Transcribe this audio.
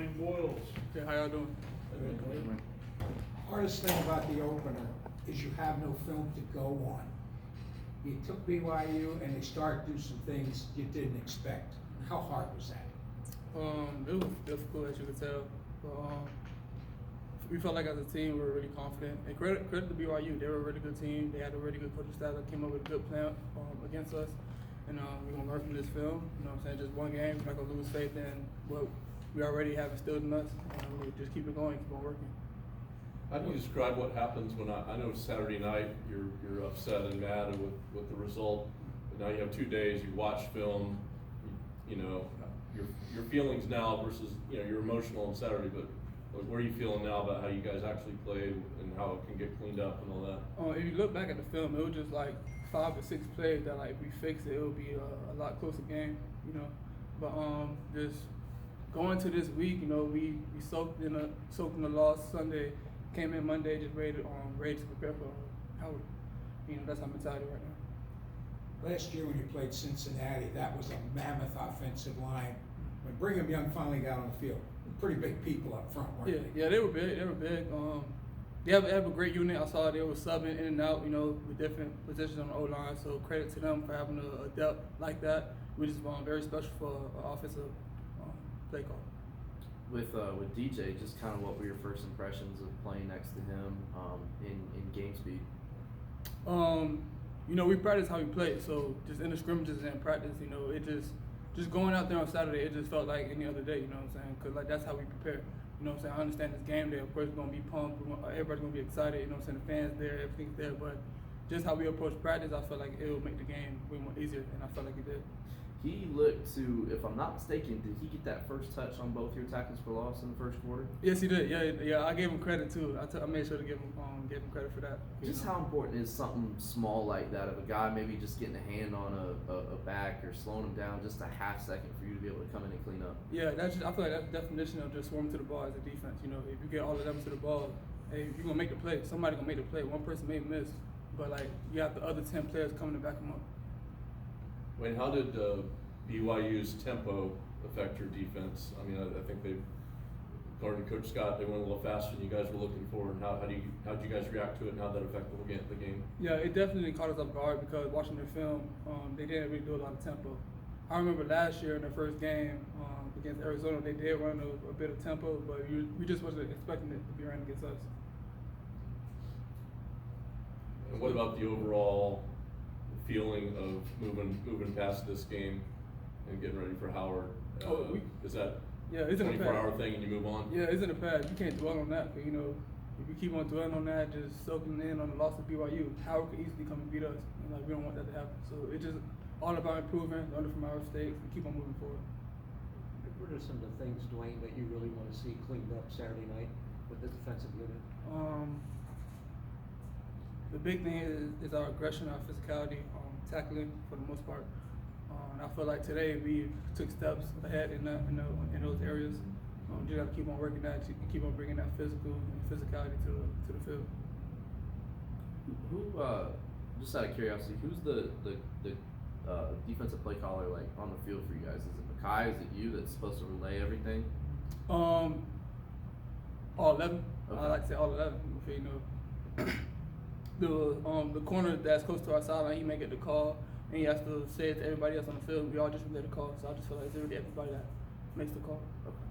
Dwayne Boyles. Okay, how y'all doing? Hardest thing about the opener is you have no film to go on. You took BYU and they started to do some things you didn't expect. How hard was that? It was difficult, as you could tell. But, we felt like as a team we were really confident. And credit to BYU, they were a really good team. They had a really good coaching staff that came up with a good plan against us. And we're gonna learn from this film. You know what I'm saying? Just one game, we're not gonna lose faith in what we already have instilled in us. We just keep it going, keep on working. How do you describe what happens when I know Saturday night you're upset and mad with the result, but now you have 2 days, you watch film, you know, your feelings now versus, you know, you're emotional on Saturday, but where are you feeling now about how you guys actually played and how it can get cleaned up and all that? If you look back at the film, it was just like 5 or 6 plays that like if we fix it, it would be a lot closer game, you know. But just going to this week, you know, we soaked in the loss Sunday, came in Monday just ready to prepare for Howard. You know, that's our mentality right now. Last year when you played Cincinnati, that was a mammoth offensive line. When Brigham Young finally got on the field, pretty big people up front, weren't they? Yeah, they were big. They have a great unit. I saw they were subbing in and out, you know, with different positions on the O-line. So credit to them for having a depth like that, which is very special for an offensive play call. With DJ, just kind of what were your first impressions of playing next to him in game speed? You know, we practice how we play. So just in the scrimmages and in practice, you know, it just going out there on Saturday, it just felt like any other day, you know what I'm saying? Because, like, that's how we prepare. You know what I'm saying? I understand this game day, of course, we're going to be pumped. Everybody's going to be excited, you know what I'm saying? The fans there, everything's there. But just how we approach practice, I feel like it will make the game way more easier, and I felt like it did. He looked to, if I'm not mistaken, did he get that first touch on both your tackles for loss in the first quarter? Yes, he did. Yeah. I gave him credit, too. I made sure to give him credit for that. Just how important is something small like that of a guy maybe just getting a hand on a back or slowing him down just a half second for you to be able to come in and clean up? Yeah, I feel like that's the definition of just swarming to the ball as a defense. You know, if you get all of them to the ball, hey, you're going to make the play. Somebody's going to make the play. One person may miss, but, like, you have the other 10 players coming to back them up. Wayne, how did BYU's tempo affect your defense? I mean, I think according to Coach Scott, they went a little faster than you guys were looking for. And how did you guys react to it, and how did that affect the game? Yeah, it definitely caught us off guard because watching their film, they didn't really do a lot of tempo. I remember last year in their first game against Arizona, they did run a bit of tempo, but we just wasn't expecting it to be ran against us. And what about the overall feeling of moving past this game and getting ready for Howard? Is that it's 24-hour thing and you move on? Yeah, it's in the past. You can't dwell on that. But, you know, if you keep on dwelling on that, just soaking in on the loss of BYU, Howard could easily come and beat us. And, like, we don't want that to happen. So it's just all about improving, learning from our mistakes, and keep on moving forward. What are some of the things, Dwayne, that you really want to see cleaned up Saturday night with the defensive unit? The big thing is our aggression, our physicality, tackling for the most part. And I feel like today we took steps ahead in those areas. You just got to keep on working that, keep on bringing that physicality to the field. Who just out of curiosity, who's the defensive play caller like on the field for you guys? Is it Makai? Is it you that's supposed to relay everything? All 11. Okay. I like to say all 11. Okay, you know, the corner that's close to our sideline, he may get the call, and he has to say it to everybody else on the field. We all just relay the call, so I just feel like it's really everybody that makes the call. Okay.